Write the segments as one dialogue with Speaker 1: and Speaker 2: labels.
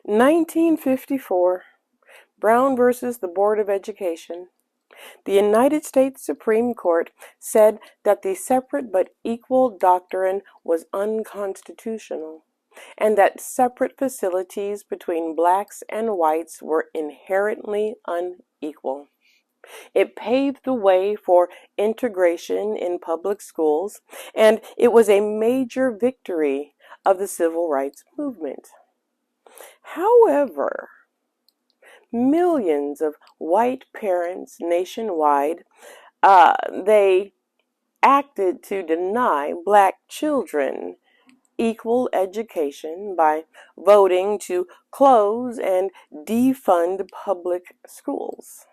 Speaker 1: 1954, Brown versus the Board of Education. The United States Supreme Court said that the separate but equal doctrine was unconstitutional, and that separate facilities between blacks and whites were inherently unequal. It paved the way for integration in public schools, and it was a major victory of the civil rights movement. However, millions of white parents nationwide, they acted to deny black children equal education by voting to close and defund public schools,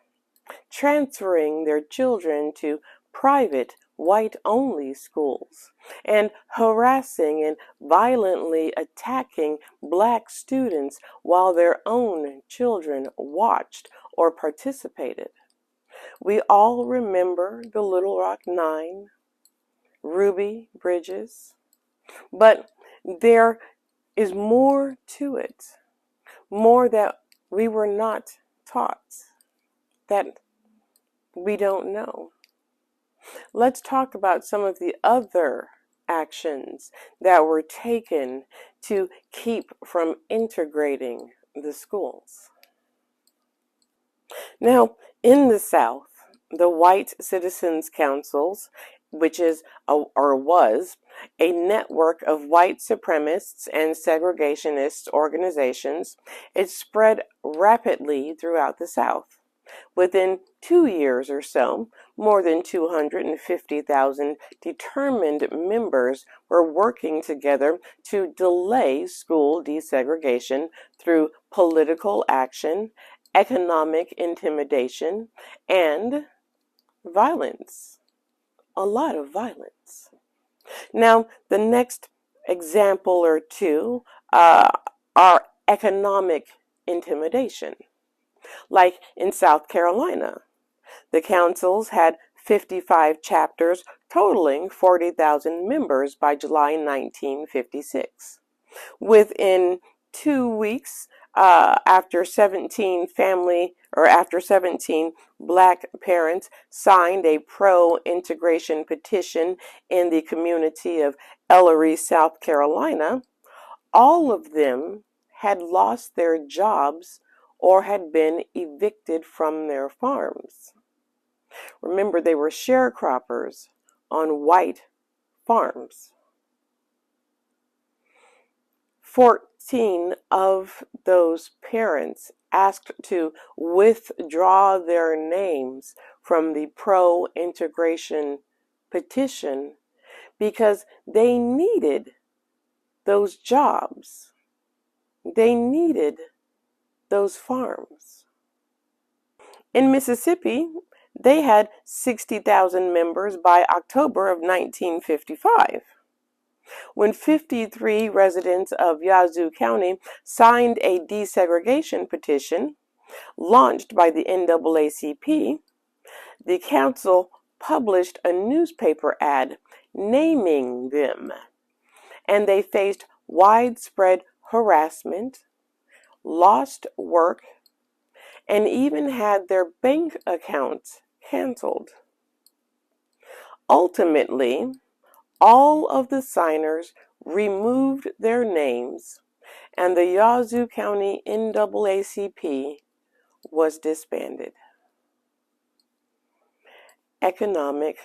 Speaker 1: transferring their children to private white-only schools, and harassing and violently attacking black students while their own children watched or participated. We all remember the Little Rock Nine, Ruby Bridges, but there is more to it, more that we were not taught, that we don't know. Let's talk about some of the other actions that were taken to keep from integrating the schools. Now, in the South, the White Citizens Councils, which is or was a network of white supremacists and segregationist organizations, it spread rapidly throughout the South. Within 2 years or so, more than 250,000 determined members were working together to delay school desegregation through political action, economic intimidation, and violence. A lot of violence. Now, the next example or two are economic intimidation. Like in South Carolina, the councils had 55 chapters totaling 40,000 members by July 1956. Within 2 weeks, after 17 black parents signed a pro-integration petition in the community of Ellery, South Carolina, all of them had lost their jobs or had been evicted from their farms. Remember, they were sharecroppers on white farms. 14 of those parents asked to withdraw their names from the pro-integration petition because they needed those jobs. They needed those farms. In Mississippi, they had 60,000 members by October of 1955. When 53 residents of Yazoo County signed a desegregation petition launched by the NAACP, the council published a newspaper ad naming them, and they faced widespread harassment, lost work, and even had their bank accounts canceled. Ultimately, all of the signers removed their names, and the Yazoo County NAACP was disbanded. Economic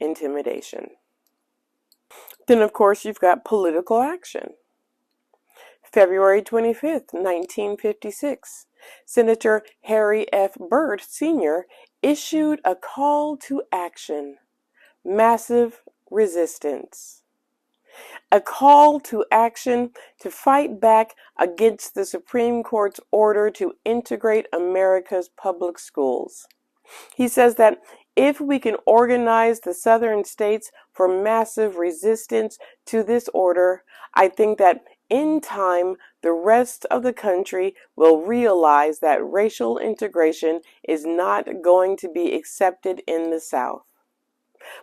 Speaker 1: intimidation. Then, of course, you've got political action. February 25th, 1956, Senator Harry F. Byrd, Sr. issued a call to action, massive resistance. A call to action to fight back against the Supreme Court's order to integrate America's public schools. He says that if we can organize the southern states for massive resistance to this order, I think that in time, the rest of the country will realize that racial integration is not going to be accepted in the South.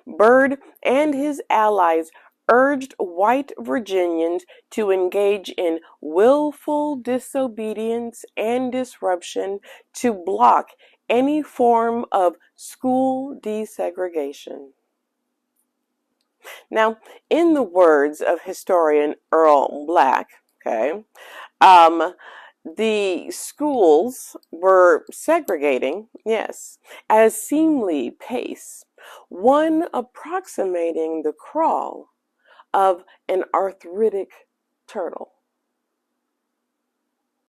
Speaker 1: Byrd and his allies urged white Virginians to engage in willful disobedience and disruption to block any form of school desegregation. Now, in the words of historian Earl Black, okay, the schools were segregating, yes, at a seemly pace, one approximating the crawl of an arthritic turtle.